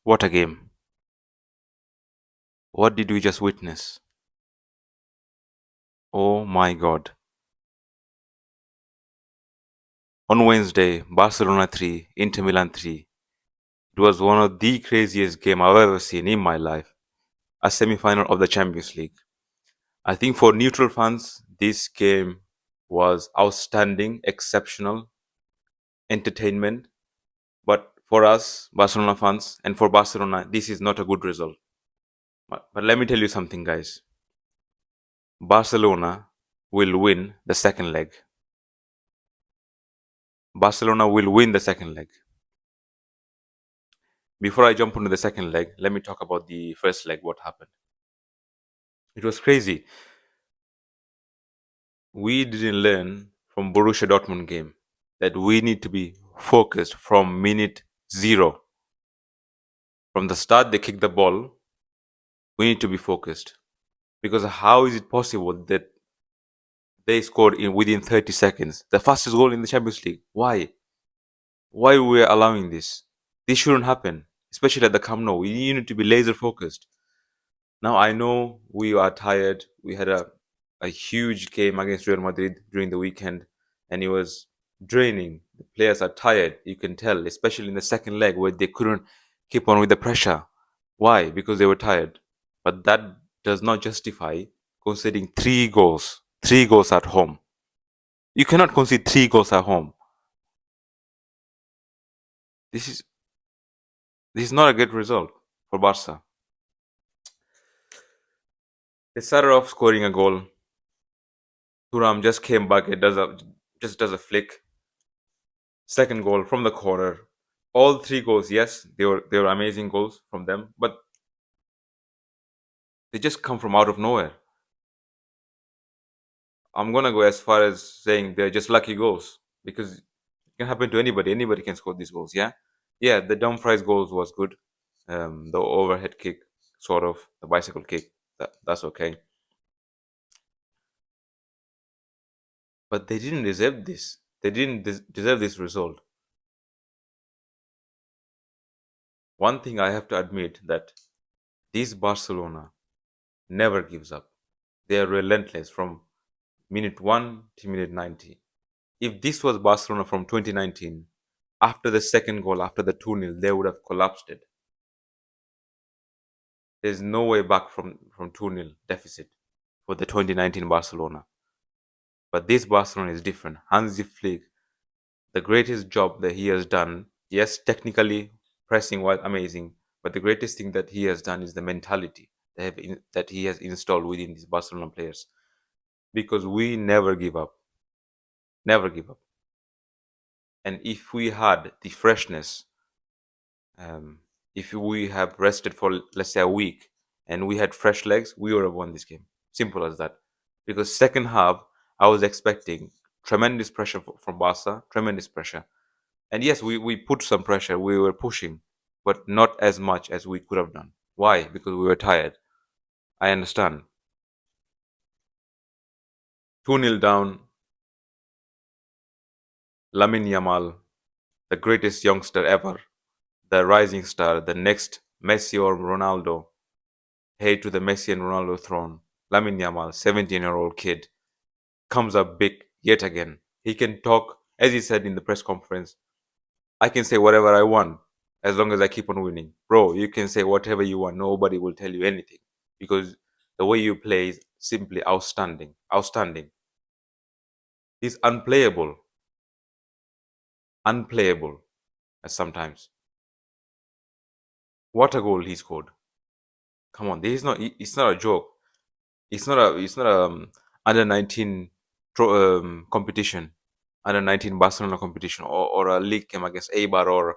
What a game. What did we just witness? Oh my god. On Wednesday, Barcelona 3, Inter Milan 3. It was one of the craziest games I've ever seen in my life. A semi-final of the Champions League. I think for neutral fans, this game was outstanding, exceptional, entertainment. But for us, Barcelona fans, and for Barcelona, this is not a good result. But let me tell you something, guys. Barcelona will win the second leg. Barcelona will win the second leg. Before I jump into the second leg, let me talk about the first leg, what happened. It was crazy. We didn't learn from Borussia Dortmund game that we need to be focused from minute zero. From the start, they kick the ball. We need to be focused. Because how is it possible that they scored in within 30 seconds? The fastest goal in the Champions League. Why? Why we are allowing this? This shouldn't happen. Especially at the Camp Nou. We need to be laser focused. Now I know we are tired. We had a huge game against Real Madrid during the weekend, and it was draining. The players are tired. You can tell, especially in the second leg where they couldn't keep on with the pressure. Why? Because they were tired. But that does not justify conceding three goals at home. You cannot concede 3 goals at home. This is this is not a good result for Barca. They started off scoring a goal. Thuram just came back. It does a flick. Second goal from the corner. All 3 goals, yes, they were amazing goals from them, but they just come from out of nowhere. I'm gonna go as far as saying they're just lucky goals because it can happen to anybody. Anybody can score these goals. Yeah, yeah. The Dumfries goals was good. The overhead kick, sort of the bicycle kick. That's okay. But they didn't deserve this. They didn't deserve this result. One thing I have to admit that this Barcelona never gives up. They are relentless from minute 1 to minute 90. If this was Barcelona from 2019, after the second goal, after the 2-0, they would have collapsed it. There's no way back from 2-0 deficit for the 2019 Barcelona. But this Barcelona is different. Hansi Flick, the greatest job that he has done, yes, technically, pressing was amazing, but the greatest thing that he has done is the mentality that he has installed within these Barcelona players. Because we never give up. Never give up. And if we had the freshness, if we have rested for, let's say, a week and we had fresh legs, we would have won this game. Simple as that. Because second half, I was expecting tremendous pressure from Barca, tremendous pressure. And yes, we put some pressure, we were pushing, but not as much as we could have done. Why? Because we were tired. I understand. 2-0 down, Lamine Yamal, the greatest youngster ever, the rising star, the next Messi or Ronaldo, heir to the Messi and Ronaldo throne. Lamine Yamal, 17-year-old kid, comes up big yet again. He can talk, as he said in the press conference, I can say whatever I want as long as I keep on winning. Bro, you can say whatever you want. Nobody will tell you anything because the way you play is simply outstanding. Outstanding. He's unplayable. Unplayable sometimes. What a goal he scored. Come on, this is not. It's not a joke. It's not a. It's not a under 19 competition, under 19 Barcelona competition, or a league game against Eibar or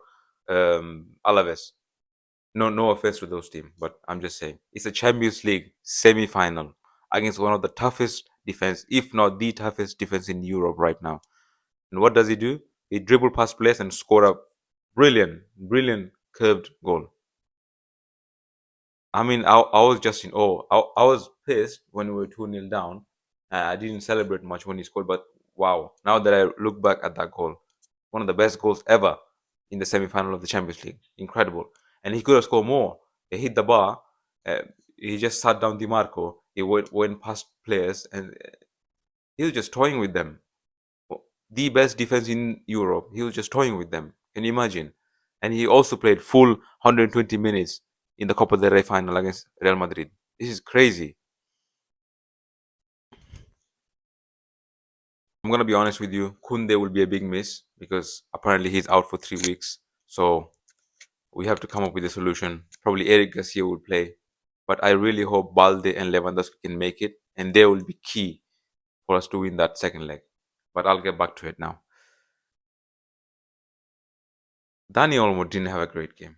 Alaves. No offense to those teams, but I'm just saying it's a Champions League semi-final against one of the toughest defense, if not the toughest defense in Europe right now. And what does he do? He dribble past players and score a brilliant curved goal. I mean, I was just in awe. I was pissed when we were 2-0 down. I didn't celebrate much when he scored, but wow. Now that I look back at that goal, one of the best goals ever in the semi final of the Champions League. Incredible. and he could have scored more. He hit the bar. Uh, he just sat down DiMarco. He went past players, and he was just toying with them. The best defense in Europe. He was just toying with them. Can you imagine? And he also played full 120 minutes in the Copa del Rey final against Real Madrid. This is crazy. I'm gonna be honest with you. Kunde will be a big miss because apparently he's out for 3 weeks. So we have to come up with a solution. Probably Eric Garcia will play, but I really hope Balde and Lewandowski can make it, and they will be key for us to win that second leg. But I'll get back to it now. Dani Olmo didn't have a great game.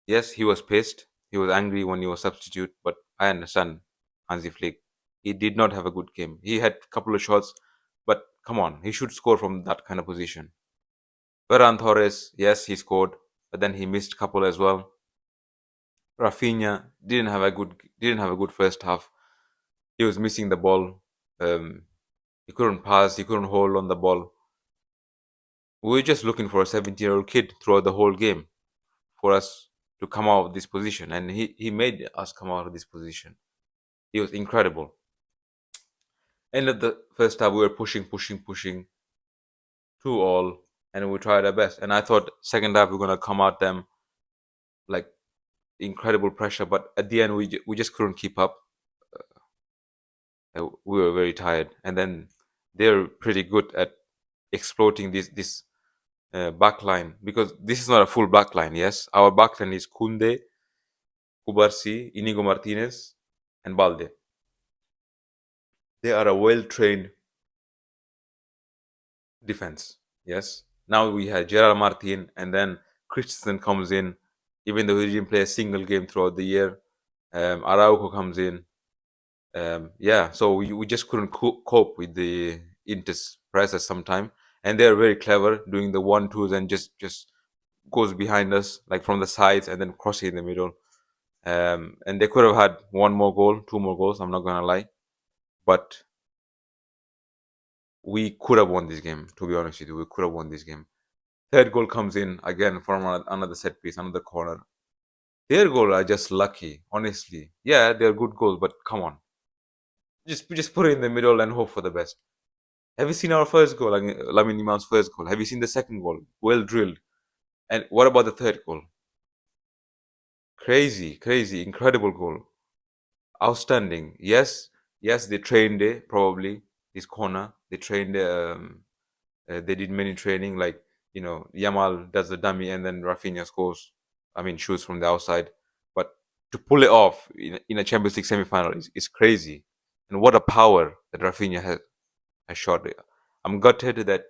Yes, he was pissed. He was angry when he was substitute, but I understand Hansi Flick. He did not have a good game. He had a couple of shots, but come on, he should score from that kind of position. Ferran Torres, yes, he scored, but then he missed a couple as well. Rafinha didn't have a good first half. He was missing the ball. He couldn't pass. He couldn't hold on the ball. We were just looking for a 17-year-old kid throughout the whole game for us to come out of this position, and he made us come out of this position. He was incredible. End of the first half, we were pushing, 2-all, and we tried our best. And I thought second half we're gonna come at them like incredible pressure, but at the end we just couldn't keep up. We were very tired, and then they're pretty good at exploiting this back line, because this is not a full back line. Yes, our back line is Kunde, Kubarsi, Inigo Martinez, and Balde. They are a well-trained defense. Yes. Now we had Gerard Martin, and then Christensen comes in, even though he didn't play a single game throughout the year. Araujo comes in. Yeah, so we just couldn't cope with the Inter's press at some time, and they're very clever doing the 1-2s and just goes behind us like from the sides and then crossing in the middle. And they could have had one more goal, two more goals. I'm not gonna lie, but we could have won this game. To be honest with you, we could have won this game. Third goal comes in again from another set piece, another corner. Their goal are just lucky, honestly. Yeah, they're good goals, but come on, just put it in the middle and hope for the best. Have you seen our first goal, like Lamine Yamal's first goal? Have you seen the second goal? Well drilled. And what about the third goal? Crazy, incredible goal. Outstanding. Yes, they trained it, probably, this corner. They trained they did many training, like, Yamal does the dummy and then Rafinha scores. I mean, shoots from the outside. But to pull it off in a Champions League semi-final is crazy. And what a power that Rafinha has shot. I'm gutted that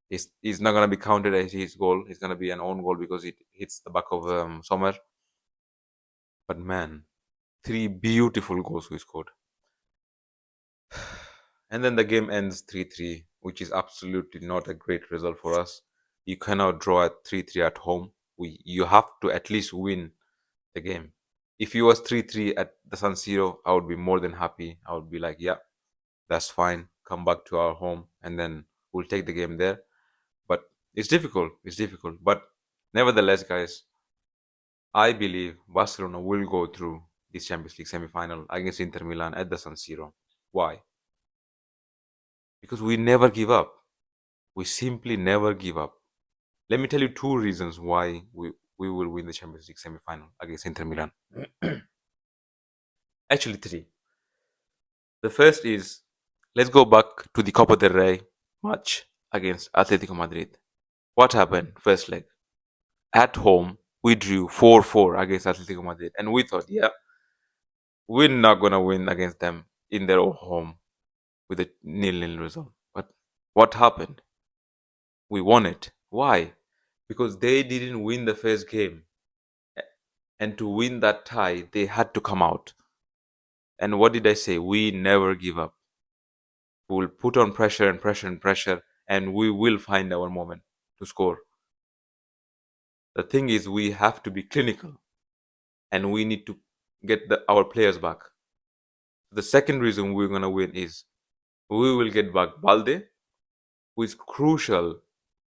he's not gonna be counted as his goal. It's gonna be an own goal because it hits the back of Sommer. But man, 3 beautiful goals we scored. And then the game ends 3-3, which is absolutely not a great result for us. You cannot draw at 3-3 at home. You have to at least win the game. If it was 3-3 at the San Siro, I would be more than happy. I would be like, yeah, that's fine. Come back to our home and then we'll take the game there. But it's difficult. But nevertheless, guys, I believe Barcelona will go through this Champions League semi-final against Inter Milan at the San Siro. Why? Because we never give up. We simply never give up. Let me tell you 2 reasons why we will win the Champions League semi-final against Inter Milan. Actually, 3. The first is, let's go back to the Copa del Rey match against Atletico Madrid. What happened first leg? At home, we drew 4-4 against Atletico Madrid, and we thought, yeah, we're not gonna win against them in their own home with a 0-0 result. But what happened? We won it. Why? Because they didn't win the first game. And to win that tie, they had to come out. And what did I say? We never give up. We will put on pressure and pressure and pressure, and we will find our moment to score. The thing is, we have to be clinical, and we need to get our players back. The second reason we're going to win is we will get back Balde, who is crucial.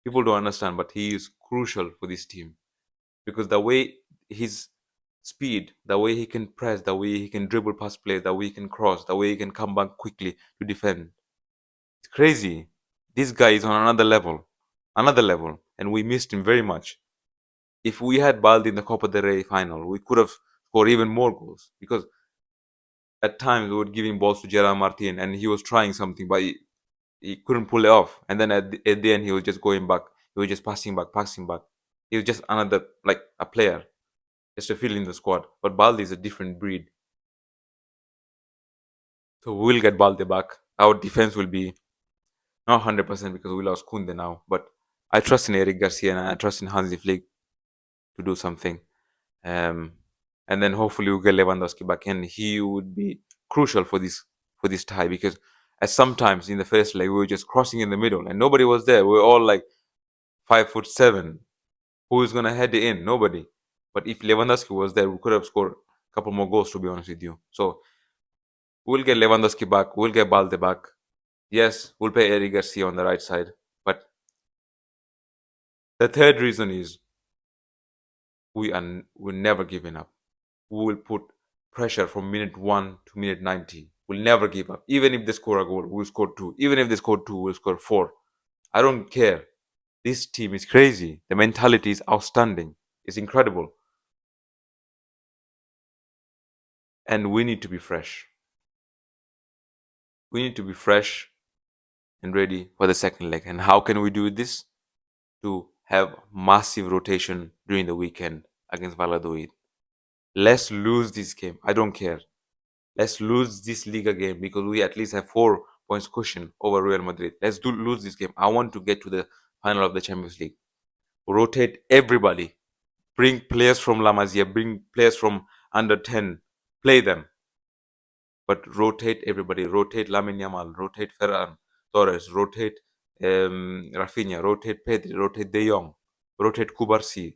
People don't understand, but he is crucial for this team, because the way his speed, the way he can press, the way he can dribble past players, the way he can cross, the way he can come back quickly to defend. It's crazy. This guy is on another level, and we missed him very much. If we had Baldi in the Copa del Rey final, we could have scored even more goals, because at times we would give him balls to Gerard Martin, and he was trying something, but he couldn't pull it off. And then at the end, he was just going back. He was just passing back, passing back. He was just another, like a player, just to fill in the squad. But Baldi is a different breed. So we'll get Baldi back. Our defense will be not 100% because we lost Kunde now. But I trust in Eric Garcia and I trust in Hansi Flick to do something. And then hopefully we'll get Lewandowski back, and he would be crucial for this tie, because at sometimes in the first leg we were just crossing in the middle and nobody was there. We were all like 5'7". Who is gonna head it in? Nobody. But if Lewandowski was there, we could have scored a couple more goals, to be honest with you. So we'll get Lewandowski back. We'll get Balde back. Yes, we'll play Eric Garcia on the right side. But the third reason is we're never giving up. We will put pressure from minute 1 to minute 90. We'll never give up. Even if they score a goal, we'll score 2. Even if they score 2, we'll score 4. I don't care. This team is crazy. The mentality is outstanding. It's incredible. And we need to be fresh. We need to be fresh and ready for the second leg. And how can we do this? To have massive rotation during the weekend against Valladolid. Let's lose this game. I don't care. Let's lose this Liga game, because we at least have 4 points cushion over Real Madrid. Let's lose this game. I want to get to the final of the Champions League. Rotate everybody. Bring players from La Masia. Bring players from under 10. Play them. But rotate everybody. Rotate Lamine Yamal. Rotate Ferran Torres. Rotate Rafinha. Rotate Pedri. Rotate De Jong. Rotate Kubarsi.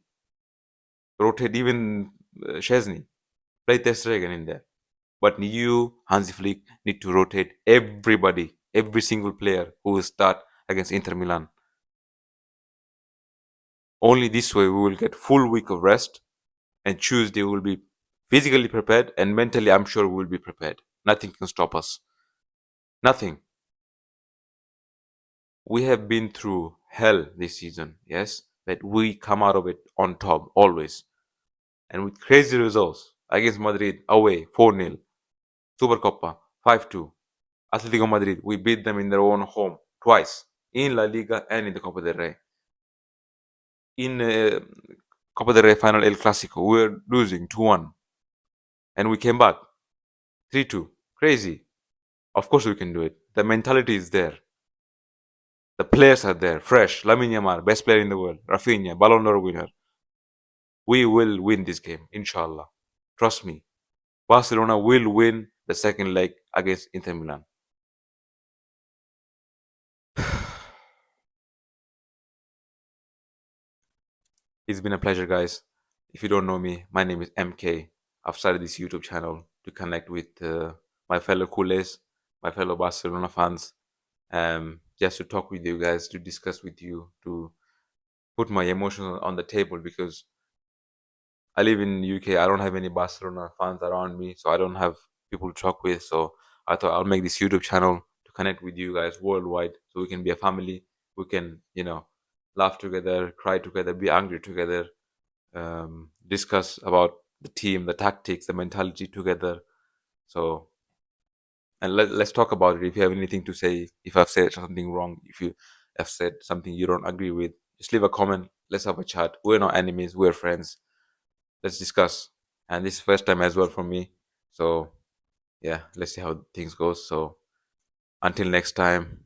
Rotate even Szczesny. Play Ter Stegen in there. But you, Hansi Flick, need to rotate everybody, every single player who will start against Inter Milan. Only this way we will get full week of rest, and Tuesday we will be physically prepared, and mentally I'm sure we will be prepared. Nothing can stop us. Nothing. We have been through hell this season, yes, but we come out of it on top always. And with crazy results against Madrid away 4-0, Supercopa 5-2. Atletico Madrid, we beat them in their own home twice, in La Liga and in the Copa del Rey. In Copa del Rey final El Clasico, we were losing 2-1, and we came back 3-2. Crazy. Of course we can do it. The mentality is there. The players are there, fresh. Lamine Yamal, best player in the world. Rafinha, Ballon d'Or winner. We will win this game, inshallah. Trust me. Barcelona will win the second leg against Inter Milan. It's been a pleasure, guys. If you don't know me, my name is MK. I've started this YouTube channel to connect with my fellow Culers, my fellow Barcelona fans, just to talk with you guys, to discuss with you, to put my emotions on the table, because I live in UK. I don't have any Barcelona fans around me, so I don't have people to talk with. So I thought I'll make this YouTube channel to connect with you guys worldwide, so we can be a family. We can, laugh together, cry together, be angry together, discuss about the team, the tactics, the mentality together. So, and let's talk about it. If you have anything to say, if I've said something wrong, if you have said something you don't agree with, just leave a comment. Let's have a chat. We're not enemies. We're friends. Let's discuss. And this is first time as well for me. So, yeah, let's see how things go. So, until next time,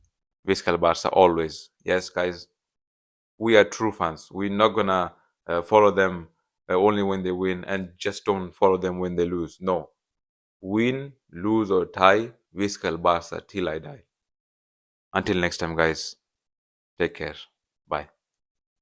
VISCA BARÇA always. Yes, guys, we are true fans. We're not gonna follow them only when they win, and just don't follow them when they lose. No, win, lose or tie, VISCA BARÇA till I die. Until next time, guys, take care.